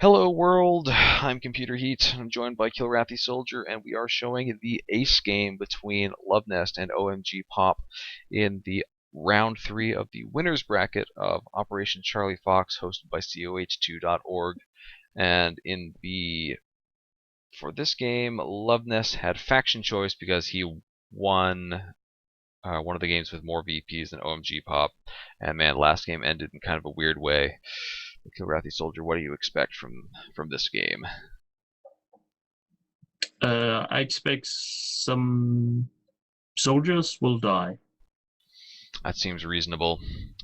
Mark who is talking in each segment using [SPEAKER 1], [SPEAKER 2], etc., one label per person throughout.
[SPEAKER 1] Hello world, I'm ComputerHeat. I'm joined by KilrathiSoldier, and we are showing the ace game between Luvnest and OMGPOP in the round 3 of the winners bracket of Operation Charlie Fox, hosted by COH2.org. And for this game, Luvnest had faction choice because he won one of the games with more VPs than OMGPOP. And man, last game ended in kind of a weird way. KilrathiSoldier, what do you expect from this game?
[SPEAKER 2] I expect some soldiers will die.
[SPEAKER 1] That seems reasonable.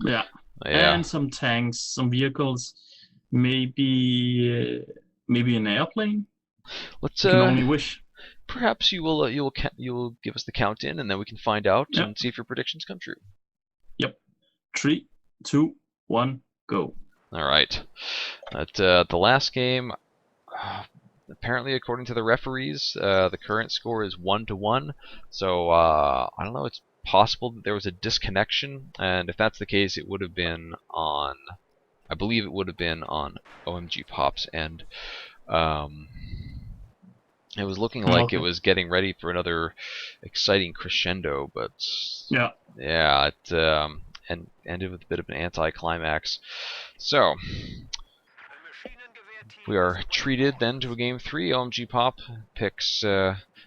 [SPEAKER 2] Yeah,
[SPEAKER 1] Yeah.
[SPEAKER 2] and some tanks, some vehicles, maybe an airplane.
[SPEAKER 1] Let's
[SPEAKER 2] You can only wish.
[SPEAKER 1] perhaps you will give us the count in, and then we can find out
[SPEAKER 2] Yeah.
[SPEAKER 1] and see if your predictions come true.
[SPEAKER 2] Yep. 3, 2, 1, go.
[SPEAKER 1] All right. The last game, apparently according to the referees, the current score is 1-1. So I don't know. It's possible that there was a disconnection, and if that's the case, it would have been on. I believe it would have been on OMGPOP's end. It was looking like it was getting ready for another exciting crescendo, but
[SPEAKER 2] yeah,
[SPEAKER 1] it ended with a bit of an anticlimax. So we are treated then to a game 3. OMGPOP picks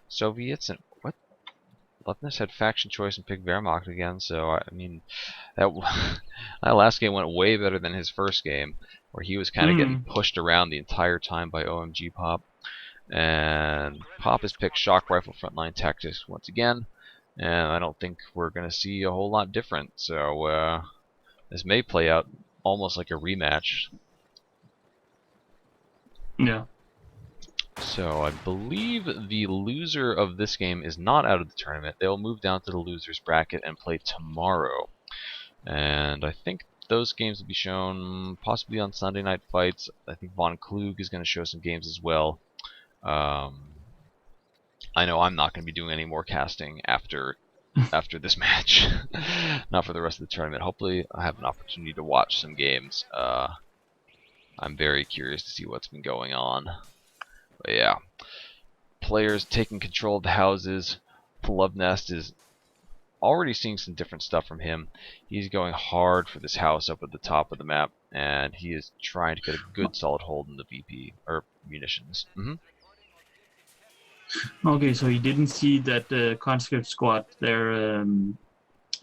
[SPEAKER 1] Soviets, and what? Luvnest had faction choice and picked Wehrmacht again. So I mean, that last game went way better than his first game, where he was kind of getting pushed around the entire time by OMGPOP. And Pop has picked shock rifle frontline tactics once again, and I don't think we're going to see a whole lot different. So this may play out almost like a rematch.
[SPEAKER 2] Yeah.
[SPEAKER 1] So I believe the loser of this game is not out of the tournament. They'll move down to the losers bracket and play tomorrow. And I think those games will be shown possibly on Sunday Night Fights. I think Von Klug is going to show some games as well. I know I'm not going to be doing any more casting after this match. Not for the rest of the tournament. Hopefully I have an opportunity to watch some games. I'm very curious to see what's been going on. But yeah, players taking control of the houses. Luvnest is already seeing some different stuff from him. He's going hard for this house up at the top of the map, and he is trying to get a good solid hold in the VP or munitions.
[SPEAKER 2] Okay, so he didn't see that conscript squad there in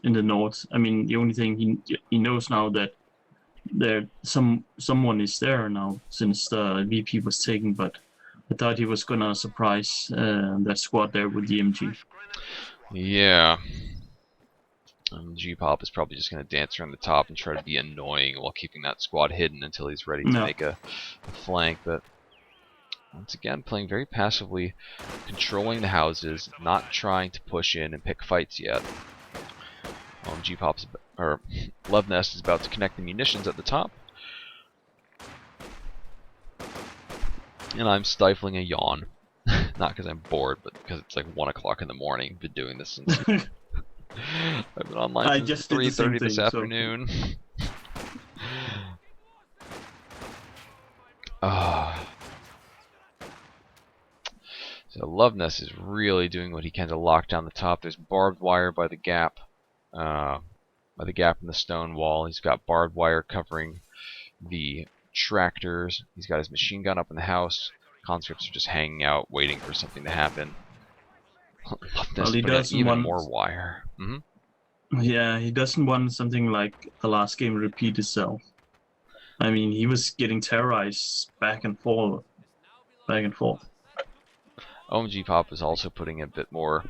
[SPEAKER 2] the north. I mean, the only thing he knows now that someone is there now since the VP was taken, but I thought he was gonna surprise that squad there with the MG.
[SPEAKER 1] Yeah. G-Pop is probably just going to dance around the top and try to be annoying while keeping that squad hidden until he's ready to make a flank. But once again, playing very passively, controlling the houses, not trying to push in and pick fights yet. Luvnest is about to connect the munitions at the top. And I'm stifling a yawn. Not because I'm bored, but because it's like 1 o'clock in the morning. I've been doing this since... I've been online since 3:30 this afternoon. So Luvnest is really doing what he can to lock down the top. There's barbed wire by the gap in the stone wall. He's got barbed wire covering the tractors. He's got his machine gun up in the house. Conscripts are just hanging out, waiting for something to happen. Luvnest putting out even more wire.
[SPEAKER 2] Yeah, he doesn't want something like the last game repeat itself. I mean, he was getting terrorized back and forth.
[SPEAKER 1] OMGPOP is also putting a bit more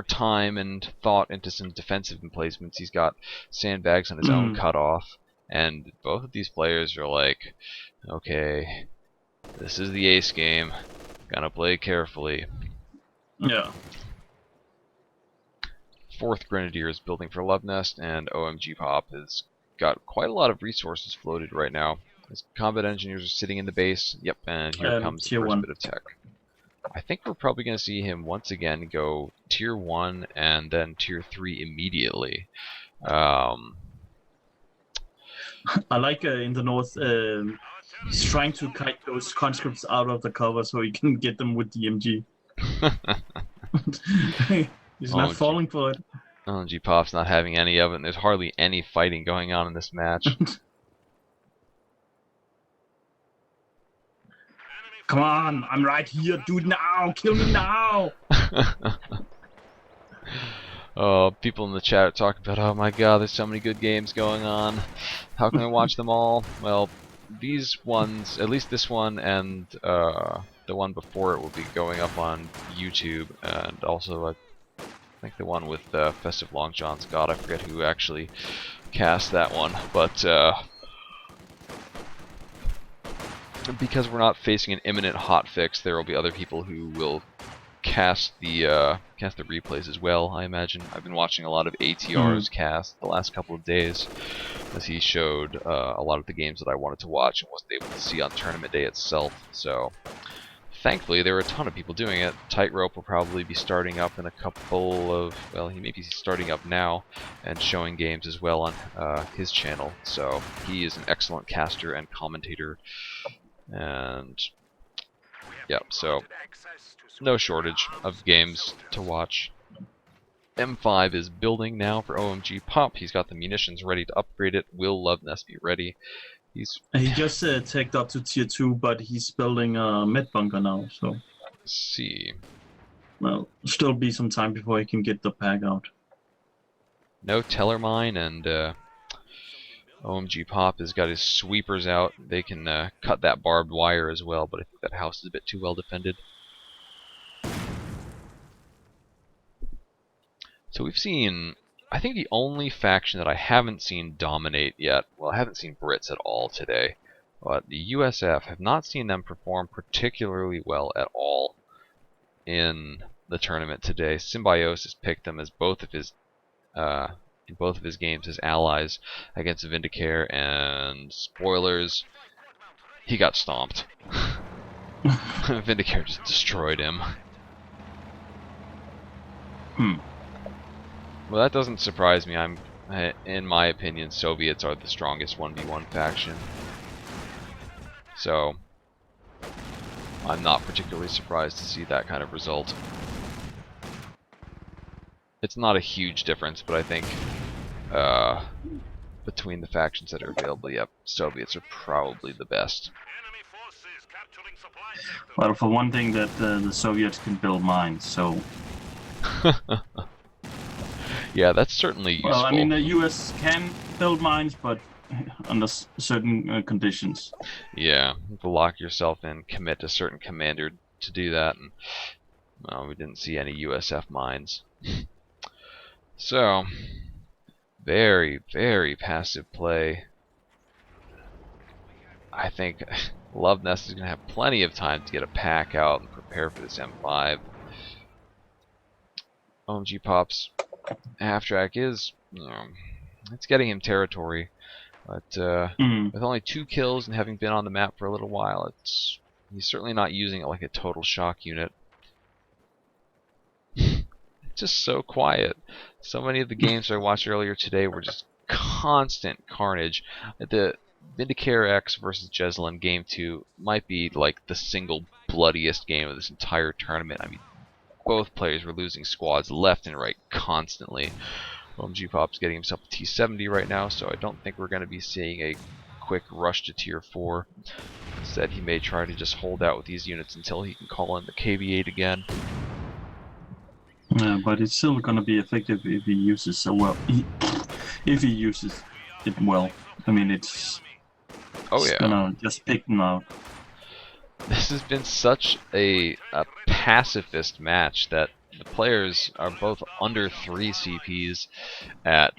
[SPEAKER 1] time and thought into some defensive emplacements. He's got sandbags on his own cutoff, and both of these players are like, okay, this is the ace game. Gotta play carefully.
[SPEAKER 2] Yeah.
[SPEAKER 1] 4th Grenadier is building for Luvnest, and OMGPOP has got quite a lot of resources floated right now. His combat engineers are sitting in the base. Yep, and here comes the first bit of tech. I think we're probably going to see him once again go Tier 1 and then Tier 3 immediately.
[SPEAKER 2] I like in the north He's trying to kite those conscripts out of the cover so he can get them with the MG. He's not falling for it.
[SPEAKER 1] OMGPOP's not having any of it, and there's hardly any fighting going on in this match.
[SPEAKER 2] Come on, I'm right here. Do it now. Kill me now.
[SPEAKER 1] Oh, people in the chat are talking about, oh my god, there's so many good games going on. How can I watch them all? Well, these ones, at least this one and the one before it will be going up on YouTube, and also I think the one with Festive Long John's God, I forget who actually cast that one, but because we're not facing an imminent hotfix, there will be other people who will cast the replays as well, I imagine. I've been watching a lot of ATR's cast the last couple of days, as he showed a lot of the games that I wanted to watch and wasn't able to see on tournament day itself. So thankfully there were a ton of people doing it. Tightrope will probably be starting up in a couple of, well, he may be starting up now and showing games as well on his channel. So he is an excellent caster and commentator, and yeah, so no shortage of games to watch. M5 is building now for OMGPOP. He's got the munitions ready to upgrade it. Will Luvnest be ready?
[SPEAKER 2] He just teched up to tier 2, but he's building a med bunker now, so...
[SPEAKER 1] Let's see.
[SPEAKER 2] Well, still be some time before he can get the pack out.
[SPEAKER 1] No teller mine, and OMGPOP has got his sweepers out. They can cut that barbed wire as well, but I think that house is a bit too well defended. So we've seen, I think the only faction that I haven't seen dominate yet, well, I haven't seen Brits at all today, but the USF, have not seen them perform particularly well at all in the tournament today. Symbiosis picked them as both of his, in both of his games as allies against Vindicare, and spoilers, he got stomped. Vindicare just destroyed him. Well, that doesn't surprise me. In my opinion, Soviets are the strongest 1v1 faction. So, I'm not particularly surprised to see that kind of result. It's not a huge difference, but I think between the factions that are available, yep, Soviets are probably the best.
[SPEAKER 2] Well, for one thing, that the Soviets can build mines, so...
[SPEAKER 1] Yeah, that's certainly useful.
[SPEAKER 2] Well, I mean, the US can build mines, but under certain conditions.
[SPEAKER 1] Yeah, you have to lock yourself in, commit to a certain commander to do that, and well, we didn't see any USF mines. So, very, very passive play. I think Luvnest is going to have plenty of time to get a pack out and prepare for this M5. OMGPOP's half-track is, it's getting him territory, but with only 2 kills and having been on the map for a little while, he's certainly not using it like a total shock unit. It's just so quiet. So many of the games I watched earlier today were just constant carnage. The Vindicare X versus Jeslin Game 2 might be like the single bloodiest game of this entire tournament. I mean, both players were losing squads left and right constantly. OMGPOP's getting himself a T70 right now, so I don't think we're going to be seeing a quick rush to tier 4. Instead, he may try to just hold out with these units until he can call in the KV-8 again.
[SPEAKER 2] Yeah, but it's still going to be effective if he uses so well. If he uses it well. I mean, it's gonna just pick them out.
[SPEAKER 1] This has been such a pacifist match that the players are both under 3 CPs at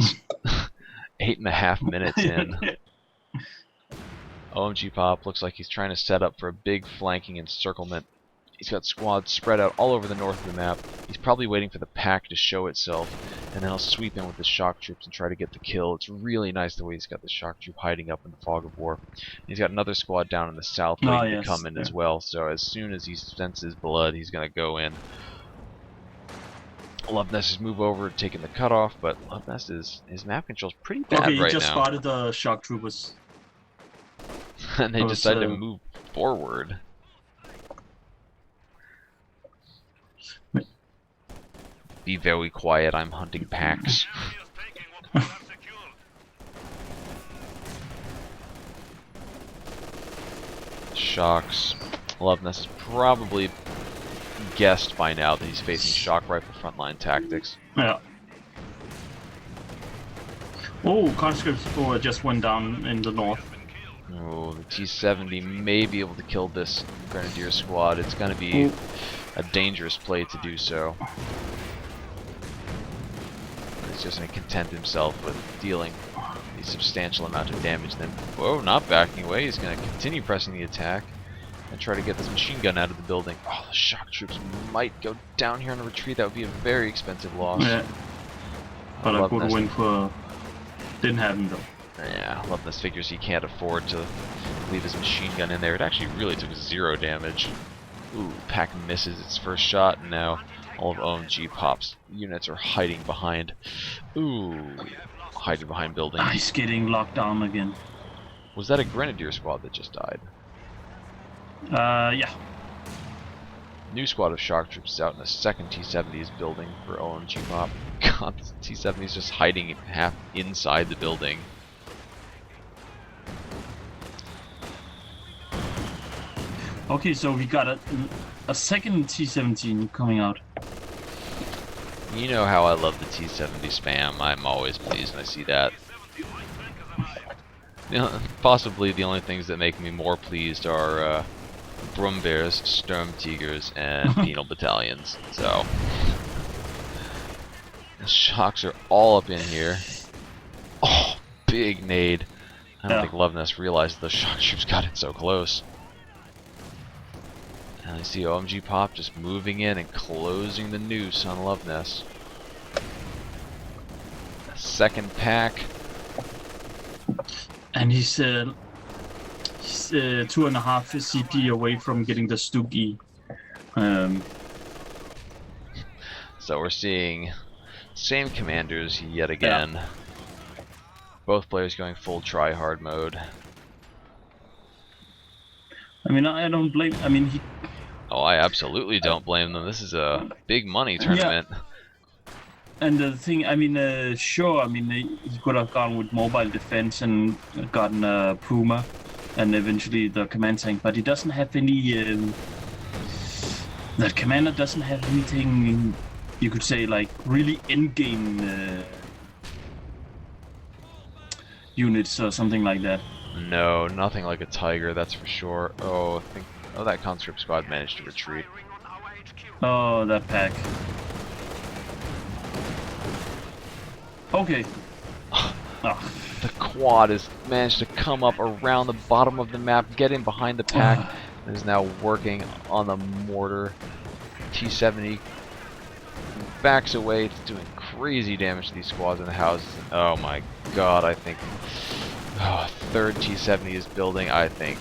[SPEAKER 1] 8.5 minutes in. OMGPOP looks like he's trying to set up for a big flanking encirclement. He's got squads spread out all over the north of the map. He's probably waiting for the pack to show itself, and then he'll sweep in with the shock troops and try to get the kill. It's really nice the way he's got the shock troop hiding up in the fog of war. He's got another squad down in the south waiting to come in as well, so as soon as he senses blood, he's going to go in. Luvnest is move over, taking the cutoff, but Luvnest his map control's pretty bad right now.
[SPEAKER 2] Okay, he just spotted the shock troopers.
[SPEAKER 1] and they decided to move forward. Be very quiet, I'm hunting packs. Shocks. Luvnest has probably guessed by now that he's facing shock rifle frontline tactics.
[SPEAKER 2] Yeah. Oh, conscripts just went down in the north.
[SPEAKER 1] Oh, the T-70 may be able to kill this Grenadier squad. It's going to be a dangerous play to do so. He's just going to content himself with dealing a substantial amount of damage. Then, whoa, not backing away. He's going to continue pressing the attack and try to get this machine gun out of the building. Oh, the shock troops might go down here on a retreat. That would be a very expensive loss.
[SPEAKER 2] Yeah. But a good win for... Didn't happen though.
[SPEAKER 1] Yeah, Luvnest figures he can't afford to leave his machine gun in there. It actually really took 0 damage. Ooh, pack misses its first shot, and now all of OMGPOP's units are hiding behind. Ooh, hiding behind buildings.
[SPEAKER 2] He's getting locked down again.
[SPEAKER 1] Was that a Grenadier squad that just died?
[SPEAKER 2] Yeah.
[SPEAKER 1] New squad of shock troops is out, and a second T-70 is building for OMGPOP. God, this T-70 is just hiding half inside the building.
[SPEAKER 2] Okay, so we got a second T-17 coming out.
[SPEAKER 1] You know how I love the T-70 spam. I'm always pleased when I see that. You know, possibly the only things that make me more pleased are Brumbears, Sturmtigers, and Penal Battalions. So, the shocks are all up in here. Oh, big nade. I don't think Luvnest realized the shock troops got it so close. And I see OMGPOP just moving in and closing the noose on Luvnest. Second pack.
[SPEAKER 2] And he's 2.5 CP away from getting the Stuki.
[SPEAKER 1] So we're seeing same commanders yet again. Yeah. Both players going full try-hard mode.
[SPEAKER 2] I mean, I don't blame. I mean,
[SPEAKER 1] Oh, I absolutely don't blame them. This is a big money tournament.
[SPEAKER 2] Yeah. And the thing, I mean, sure, I mean, he could have gone with mobile defense and gotten a Puma and eventually the command tank, but he doesn't have any. That commander doesn't have anything, you could say, like really end-game units or something like that.
[SPEAKER 1] No, nothing like a Tiger, that's for sure. Oh, that conscript squad managed to retreat.
[SPEAKER 2] Oh, that pack. Okay.
[SPEAKER 1] The quad has managed to come up around the bottom of the map, get in behind the pack, and is now working on the mortar. T-70 backs away, it's doing crazy damage to these squads in the houses. Oh my god, I think third T-70 is building. I think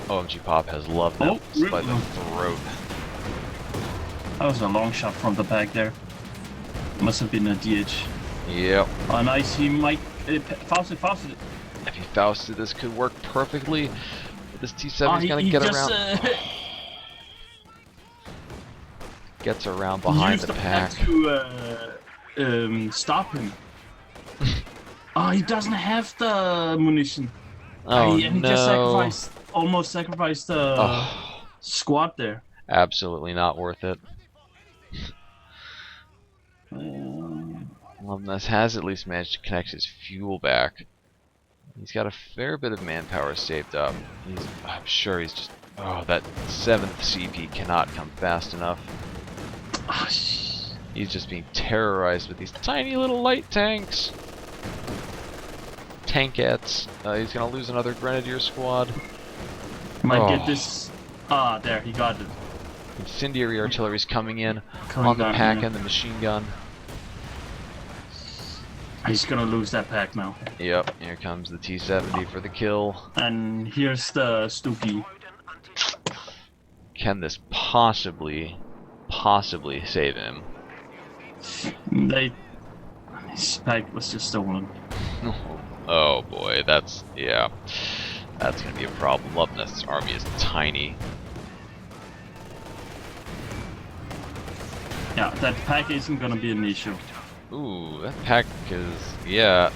[SPEAKER 1] OMGPOP has loved them by the throat.
[SPEAKER 2] That was a long shot from the back there. Must have been a DH.
[SPEAKER 1] Yep.
[SPEAKER 2] Oh, nice. He might Fausted.
[SPEAKER 1] If he Fausted, this could work perfectly. But this T-70 is gonna get around. Gets around behind the pack.
[SPEAKER 2] To stop him. Oh, he doesn't have the munition.
[SPEAKER 1] Oh,
[SPEAKER 2] and he just almost sacrificed the squad there.
[SPEAKER 1] Absolutely not worth it. Luvnest has at least managed to connect his fuel back. He's got a fair bit of manpower saved up. I'm sure he's just... Oh, that 7th CP cannot come fast enough. He's just being terrorized with these tiny little light tanks. Tankettes. He's gonna lose another Grenadier squad.
[SPEAKER 2] Might get this... there, he got it.
[SPEAKER 1] Incendiary artillery's coming in on the pack and the machine gun.
[SPEAKER 2] He's gonna lose that pack now.
[SPEAKER 1] Yep, here comes the T-70 for the kill.
[SPEAKER 2] And here's the Stuki.
[SPEAKER 1] Can this possibly save him?
[SPEAKER 2] His pack was just stolen.
[SPEAKER 1] Oh boy, that's... yeah. That's going to be a problem. Luvnest's army is tiny.
[SPEAKER 2] Yeah, that pack isn't gonna be an issue.
[SPEAKER 1] Ooh, that pack is, yeah,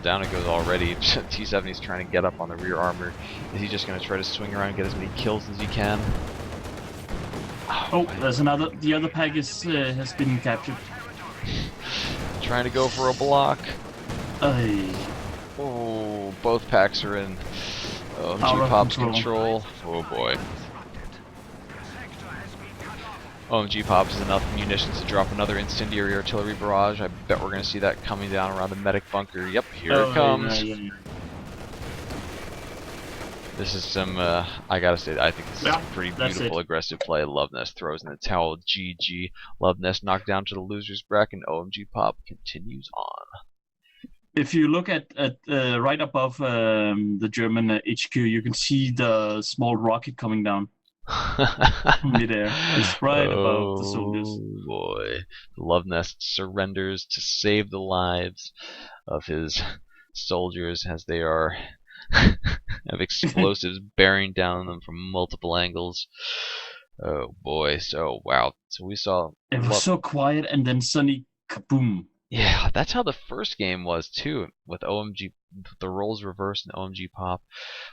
[SPEAKER 1] down it goes already. T-70's trying to get up on the rear armor. Is he just going to try to swing around and get as many kills as he can?
[SPEAKER 2] Oh, there's another. The other pack is has been captured.
[SPEAKER 1] Trying to go for a block.
[SPEAKER 2] Ay.
[SPEAKER 1] Oh, both packs are in
[SPEAKER 2] Out of
[SPEAKER 1] OMGPOP's
[SPEAKER 2] control.
[SPEAKER 1] control. Oh boy. OMGPOP has enough munitions to drop another incendiary artillery barrage. I bet we're going to see that coming down around the medic bunker. Yep, here it comes.
[SPEAKER 2] Yeah.
[SPEAKER 1] This is some, I gotta say, I think this is some pretty beautiful aggressive play. Luvnest throws in the towel. GG. Luvnest knocked down to the loser's bracket, and OMGPOP continues on.
[SPEAKER 2] If you look at right above the German HQ, you can see the small rocket coming down midair. It's right above the soldiers.
[SPEAKER 1] Oh boy. Luvnest surrenders to save the lives of his soldiers as they are have explosives bearing down on them from multiple angles. Oh boy. So wow. So we saw
[SPEAKER 2] it was so quiet, and then suddenly kaboom.
[SPEAKER 1] Yeah, that's how the first game was too, with OMG, the roles reversed and OMGPOP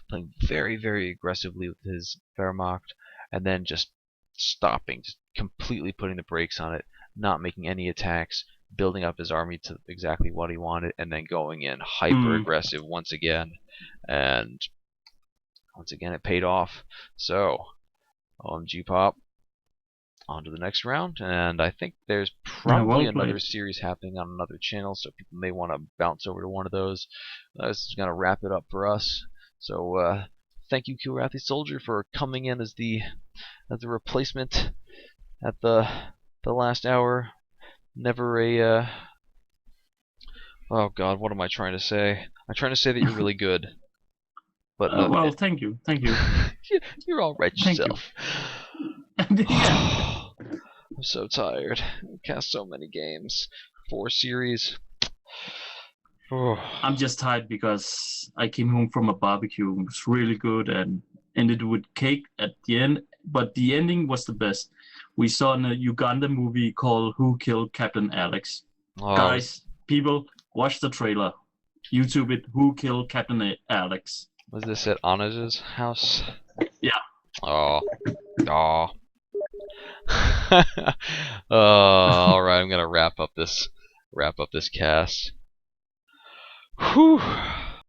[SPEAKER 1] playing very, very aggressively with his Wehrmacht, and then just stopping, just completely putting the brakes on it, not making any attacks, building up his army to exactly what he wanted, and then going in hyper aggressive once again, and once again it paid off. So OMGPOP on to the next round, and I think there's probably another series happening on another channel, so people may want to bounce over to one of those. This is going to wrap it up for us. So thank you, KilrathiSoldier, for coming in as the replacement at the last hour. Never a oh god, what am I trying to say? I'm trying to say that you're really good. But
[SPEAKER 2] well, thank you.
[SPEAKER 1] You're all right yourself.
[SPEAKER 2] Yeah.
[SPEAKER 1] I'm so tired. I cast so many games. 4 series.
[SPEAKER 2] I'm just tired because I came home from a barbecue. It was really good and ended with cake at the end. But the ending was the best. We saw in a Uganda movie called Who Killed Captain Alex.
[SPEAKER 1] Oh.
[SPEAKER 2] Guys, people, watch the trailer. YouTube it. Who Killed Captain Alex?
[SPEAKER 1] Was this at Anna's house?
[SPEAKER 2] Yeah.
[SPEAKER 1] Oh. Oh. All right, I'm gonna wrap up this cast. Whew.